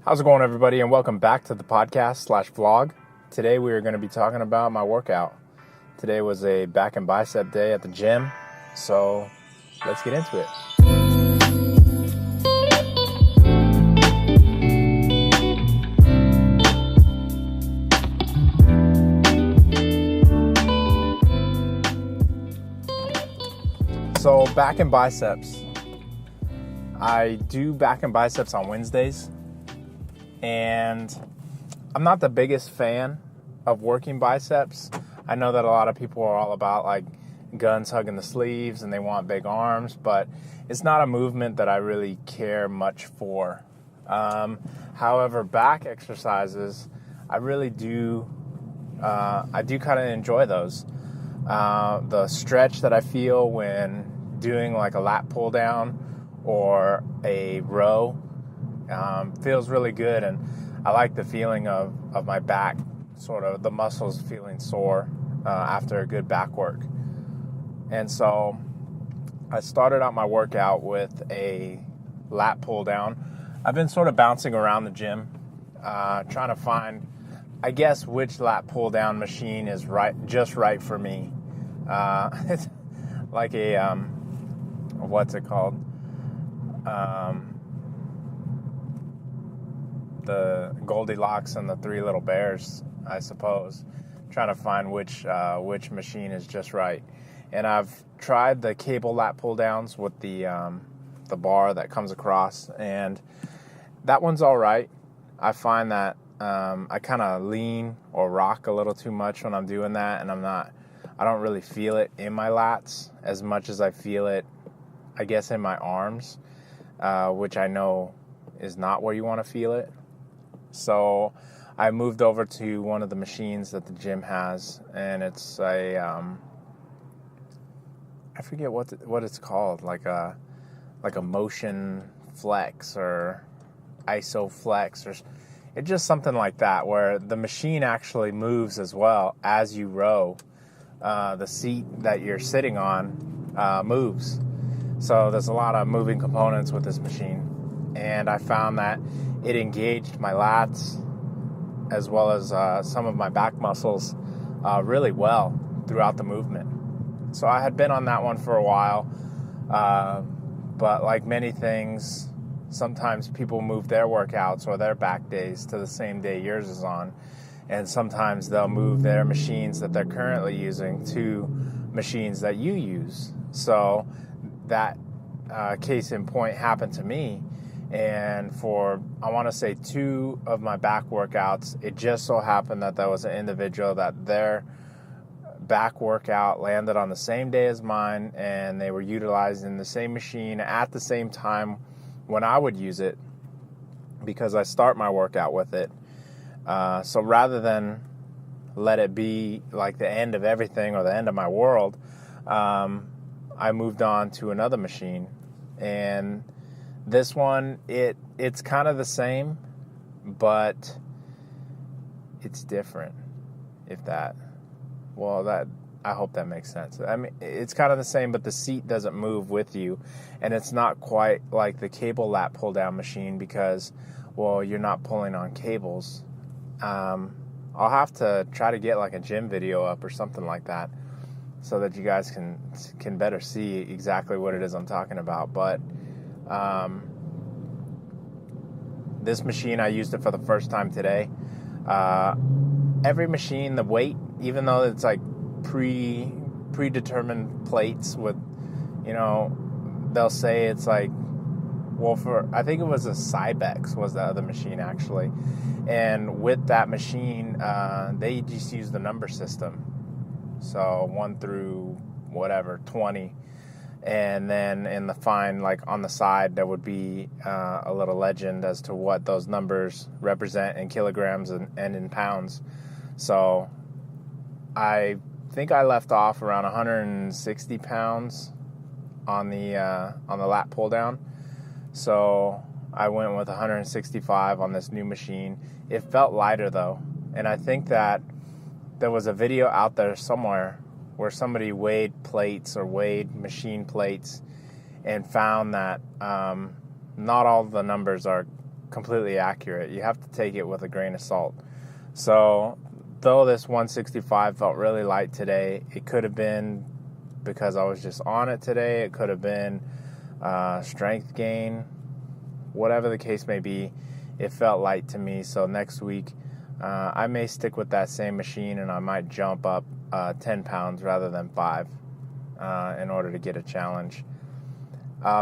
How's it going, everybody, and welcome back to the podcast/vlog. Today we are going to be talking about my workout. Today was a back and bicep day at the gym, so let's get into it. So back and biceps. I do back and biceps on Wednesdays. And I'm not the biggest fan of working biceps. I know that a lot of people are all about like guns hugging the sleeves and they want big arms, but it's not a movement that I really care much for. However, back exercises, I really do, I do kind of enjoy those. The stretch that I feel when doing like a lat pull down or a row feels really good, and I like the feeling of my back, sort of the muscles feeling sore after a good back work. And so I started out my workout with a lat pull down. I've been sort of bouncing around the gym, trying to find, I guess, which lat pull down machine is just right for me. It's like a, what's it called? The Goldilocks and the Three Little Bears, I suppose, trying to find which machine is just right. And I've tried the cable lat pull downs with the bar that comes across, and that one's all right. I find that I kind of lean or rock a little too much when I'm doing that, and I don't really feel it in my lats as much as I feel it, I guess, in my arms, which I know is not where you want to feel it. So I moved over to one of the machines that the gym has, and it's a, I forget what it's called, like a motion flex or iso flex, or it's just something like that, where the machine actually moves as well as you row. The seat that you're sitting on moves. So there's a lot of moving components with this machine, and I found that it engaged my lats as well as some of my back muscles really well throughout the movement. So I had been on that one for a while, but like many things, sometimes people move their workouts or their back days to the same day yours is on, and sometimes they'll move their machines that they're currently using to machines that you use. So that case in point happened to me. And for, I want to say, 2 of my back workouts, it just so happened that there was an individual that their back workout landed on the same day as mine, and they were utilizing the same machine at the same time when I would use it, because I start my workout with it. So rather than let it be like the end of everything or the end of my world, I moved on to another machine. And this one, it's kind of the same, but it's different. I hope that makes sense. I mean, it's kind of the same, but the seat doesn't move with you, and it's not quite like the cable lat pull down machine because, well, you're not pulling on cables. I'll have to try to get like a gym video up or something like that, so that you guys can better see exactly what it is I'm talking about. But this machine, I used it for the first time today. Every machine, the weight, even though it's like predetermined plates with, they'll say it's like, well, I think it was a Cybex was the other machine actually. And with that machine, they just use the number system. So 1 through whatever, 20. And then in the fine, like on the side, there would be a little legend as to what those numbers represent in kilograms and in pounds. So I think I left off around 160 pounds on the lat pull down. So I went with 165 on this new machine. It felt lighter though. And I think that there was a video out there somewhere where somebody weighed plates or weighed machine plates and found that not all the numbers are completely accurate. You have to take it with a grain of salt. So though this 165 felt really light today, it could have been because I was just on it today. It could have been strength gain, whatever the case may be. It felt light to me. So next week, I may stick with that same machine, and I might jump up 10 pounds rather than 5 in order to get a challenge.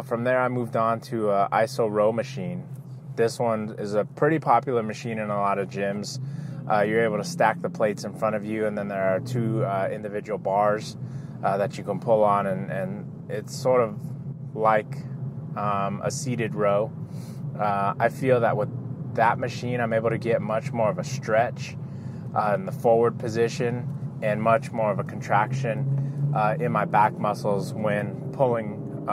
From there, I moved on to an ISO row machine. This one is a pretty popular machine in a lot of gyms. You're able to stack the plates in front of you, and then there are 2 individual bars that you can pull on, and it's sort of like a seated row. I feel that with that machine, I'm able to get much more of a stretch in the forward position and much more of a contraction in my back muscles when pulling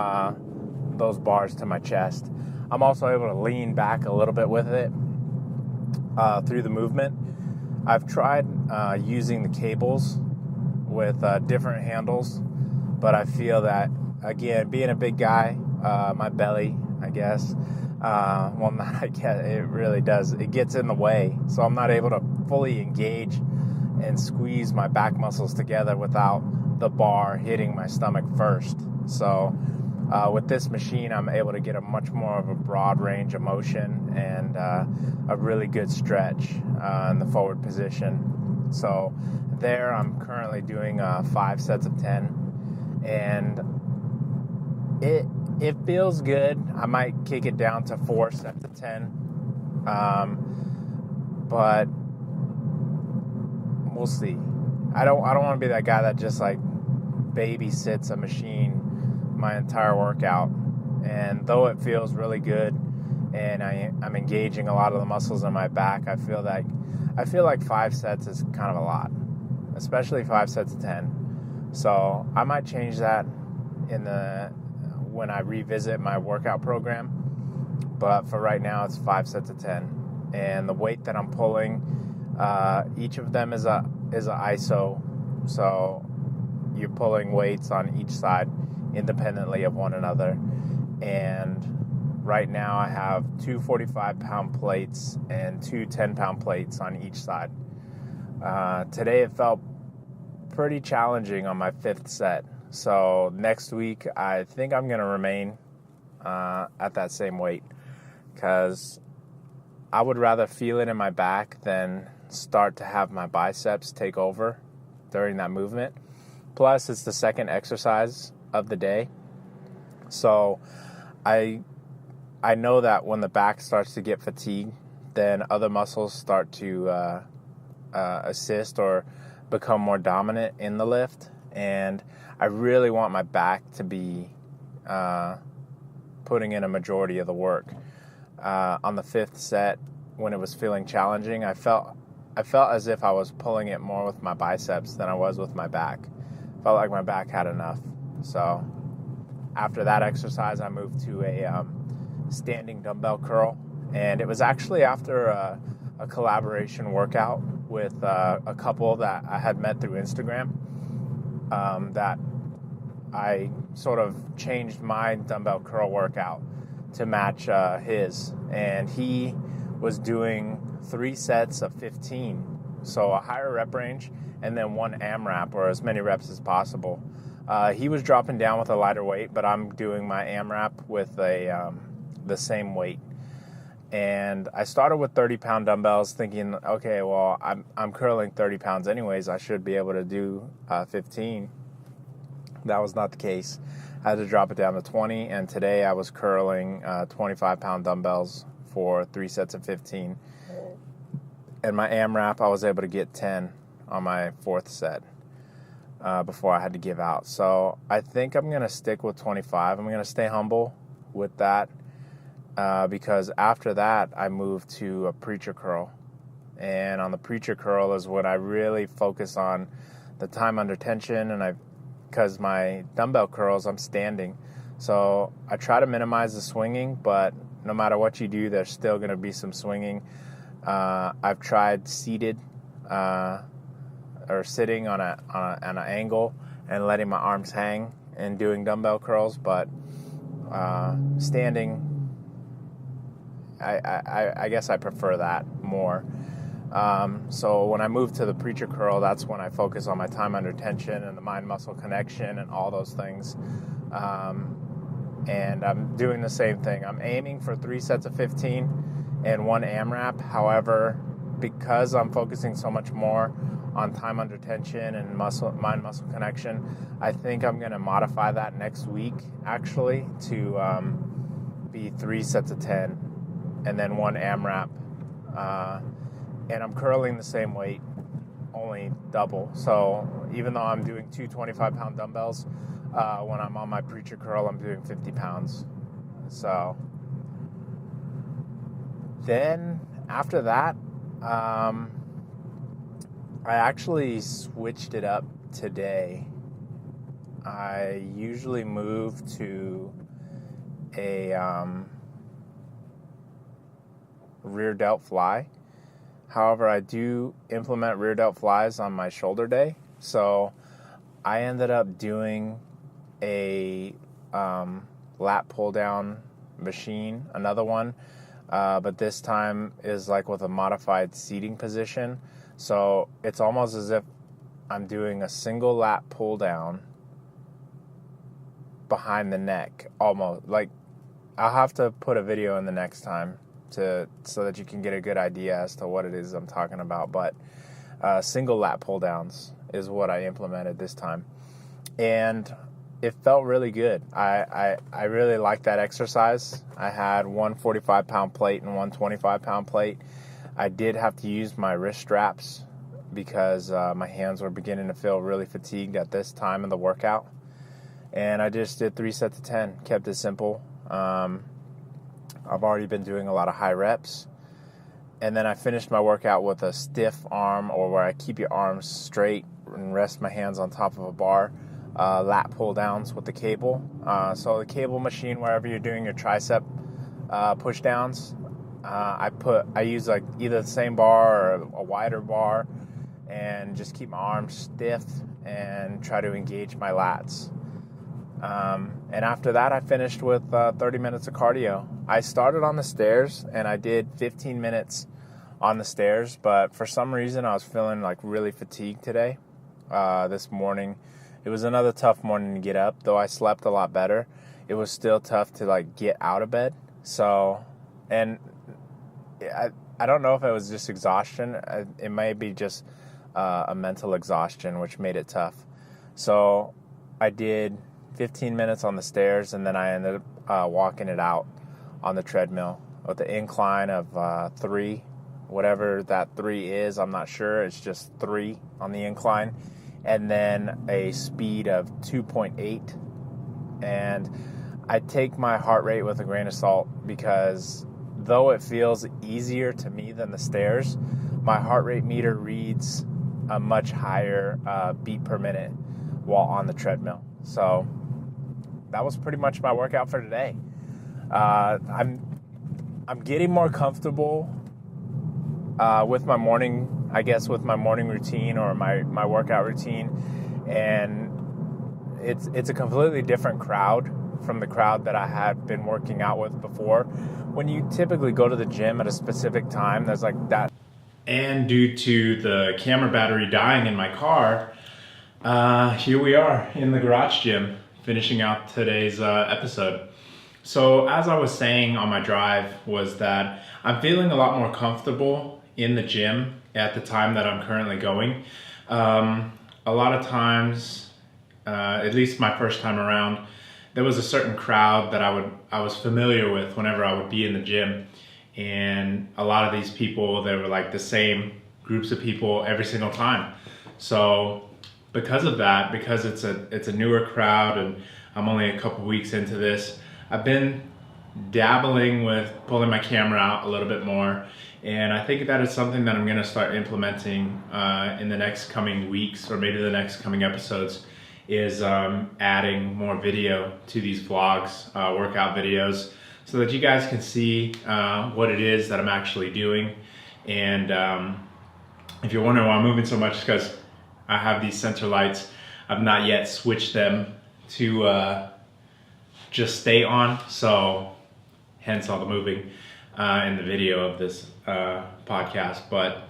those bars to my chest. I'm also able to lean back a little bit with it through the movement. I've tried using the cables with different handles, but I feel that, again, being a big guy, my belly, I guess, well, not I guess, it really does. It gets in the way, so I'm not able to fully engage and squeeze my back muscles together without the bar hitting my stomach first. So with this machine, I'm able to get a much more of a broad range of motion and a really good stretch in the forward position. So there, I'm currently doing 5 sets of 10, and it feels good. I might kick it down to 4 sets of 10, but we'll see. I don't want to be that guy that just like babysits a machine my entire workout. And though it feels really good, and I'm engaging a lot of the muscles in my back, I feel like 5 sets is kind of a lot, especially 5 sets of 10. So I might change that when I revisit my workout program. But for right now, it's 5 sets of 10. And the weight that I'm pulling, each of them is a ISO. So you're pulling weights on each side independently of one another. And right now I have 2 45-pound plates and 2 10-pound plates on each side. Today it felt pretty challenging on my 5th set. So next week, I think I'm going to remain at that same weight, because I would rather feel it in my back than start to have my biceps take over during that movement. Plus, it's the second exercise of the day. So I know that when the back starts to get fatigued, then other muscles start to assist or become more dominant in the lift. And I really want my back to be putting in a majority of the work. On the 5th set, when it was feeling challenging, I felt as if I was pulling it more with my biceps than I was with my back. Felt like my back had enough. So after that exercise, I moved to a standing dumbbell curl. And it was actually after a collaboration workout with a couple that I had met through Instagram, that I sort of changed my dumbbell curl workout to match his. And he was doing 3 sets of 15, so a higher rep range, and then 1 AMRAP, or as many reps as possible. He was dropping down with a lighter weight, but I'm doing my AMRAP with the same weight. And I started with 30-pound dumbbells, thinking, okay, well, I'm curling 30 pounds anyways. I should be able to do 15. That was not the case. I had to drop it down to 20, and today I was curling 25-pound dumbbells for 3 sets of 15. And my AMRAP, I was able to get 10 on my 4th set before I had to give out. So I think I'm going to stick with 25. I'm going to stay humble with that. Because after that, I moved to a preacher curl. And on the preacher curl is when I really focus on the time under tension, and because my dumbbell curls, I'm standing. So I try to minimize the swinging, but no matter what you do, there's still going to be some swinging. I've tried seated or sitting on an angle and letting my arms hang and doing dumbbell curls, but standing I guess I prefer that more. So when I move to the preacher curl, that's when I focus on my time under tension and the mind-muscle connection and all those things. And I'm doing the same thing. I'm aiming for 3 sets of 15 and 1 AMRAP. However, because I'm focusing so much more on time under tension and mind-muscle connection, I think I'm going to modify that next week, actually, to be 3 sets of 10 and then 1 AMRAP. And I'm curling the same weight, only double. So even though I'm doing 2 25-pound dumbbells, when I'm on my preacher curl, I'm doing 50 pounds. So then after that, I actually switched it up today. I usually move to a rear delt fly. However, I do implement rear delt flies on my shoulder day. So I ended up doing a lat pull down machine, another one, but this time is like with a modified seating position. So it's almost as if I'm doing a single lat pull down behind the neck, almost. Like, I'll have to put a video in the next time so that you can get a good idea as to what it is I'm talking about. But single lat pull downs is what I implemented this time, and it felt really good. I really liked that exercise. I had one 45-pound plate and one 25-pound plate. I did have to use my wrist straps because my hands were beginning to feel really fatigued at this time of the workout. And I just did 3 sets of 10, kept it simple. I've already been doing a lot of high reps. And then I finished my workout with a stiff arm, or where I keep your arms straight and rest my hands on top of a bar, lat pull downs with the cable. So the cable machine, wherever you're doing your tricep push downs, I use like either the same bar or a wider bar, and just keep my arms stiff and try to engage my lats. And after that, I finished with 30 minutes of cardio. I started on the stairs, and I did 15 minutes on the stairs, but for some reason, I was feeling like really fatigued today, this morning. It was another tough morning to get up. Though I slept a lot better, it was still tough to like get out of bed. So, and I don't know if it was just exhaustion. It may be just a mental exhaustion, which made it tough. So I did 15 minutes on the stairs, and then I ended up walking it out on the treadmill with the incline of 3, whatever that 3 is. I'm not sure. It's just 3 on the incline, and then a speed of 2.8. And I take my heart rate with a grain of salt, because though it feels easier to me than the stairs, my heart rate meter reads a much higher beat per minute while on the treadmill. So that was pretty much my workout for today. I'm getting more comfortable with my morning, I guess, with my morning routine or my workout routine, and it's a completely different crowd from the crowd that I had been working out with before. When you typically go to the gym at a specific time, there's like that. And due to the camera battery dying in my car, here we are in the garage gym, finishing out today's episode. So as I was saying on my drive, was that I'm feeling a lot more comfortable in the gym at the time that I'm currently going. A lot of times, at least my first time around, there was a certain crowd that I was familiar with whenever I would be in the gym. And a lot of these people, they were like the same groups of people every single time. So because of that, because it's a newer crowd and I'm only a couple weeks into this, I've been dabbling with pulling my camera out a little bit more, and I think that is something that I'm going to start implementing in the next coming weeks, or maybe the next coming episodes, is adding more video to these vlogs, workout videos, so that you guys can see what it is that I'm actually doing. And if you're wondering why I'm moving so much, it's because I have these center lights. I've not yet switched them to just stay on, so hence all the moving. in the video of this podcast. But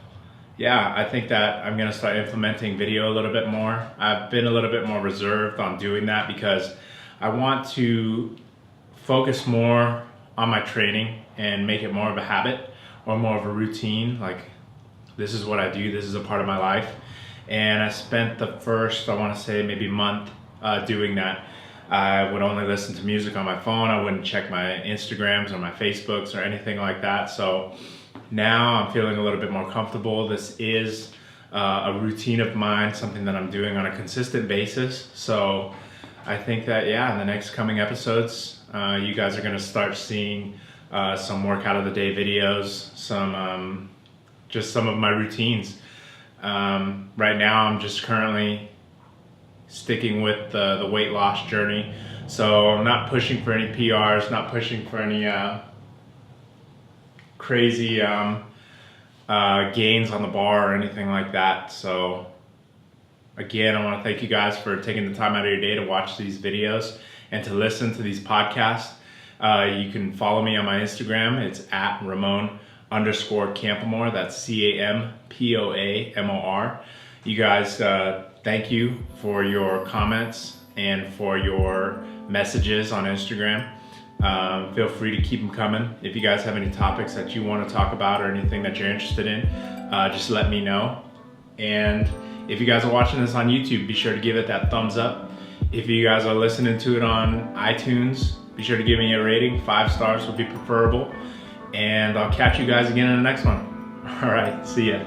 yeah, I think that I'm gonna start implementing video a little bit more. I've been a little bit more reserved on doing that because I want to focus more on my training and make it more of a habit or more of a routine. Like, this is what I do, this is a part of my life. And I spent the first, I want to say maybe month doing that. I would only listen to music on my phone. I wouldn't check my Instagrams or my Facebooks or anything like that. So now I'm feeling a little bit more comfortable. This is a routine of mine, something that I'm doing on a consistent basis. So I think that, yeah, in the next coming episodes, you guys are gonna start seeing some workout of the day videos, some just some of my routines. Right now I'm just currently sticking with the weight loss journey. So I'm not pushing for any PRs, not pushing for any crazy gains on the bar or anything like that. So again, I want to thank you guys for taking the time out of your day to watch these videos and to listen to these podcasts. You can follow me on my Instagram. It's at Ramon_Campamore. That's CAMPOAMOR. You guys, thank you for your comments and for your messages on Instagram. Feel free to keep them coming. If you guys have any topics that you want to talk about or anything that you're interested in, just let me know. And if you guys are watching this on YouTube, be sure to give it that thumbs up. If you guys are listening to it on iTunes, be sure to give me a rating. 5 stars would be preferable. And I'll catch you guys again in the next one. All right, see ya.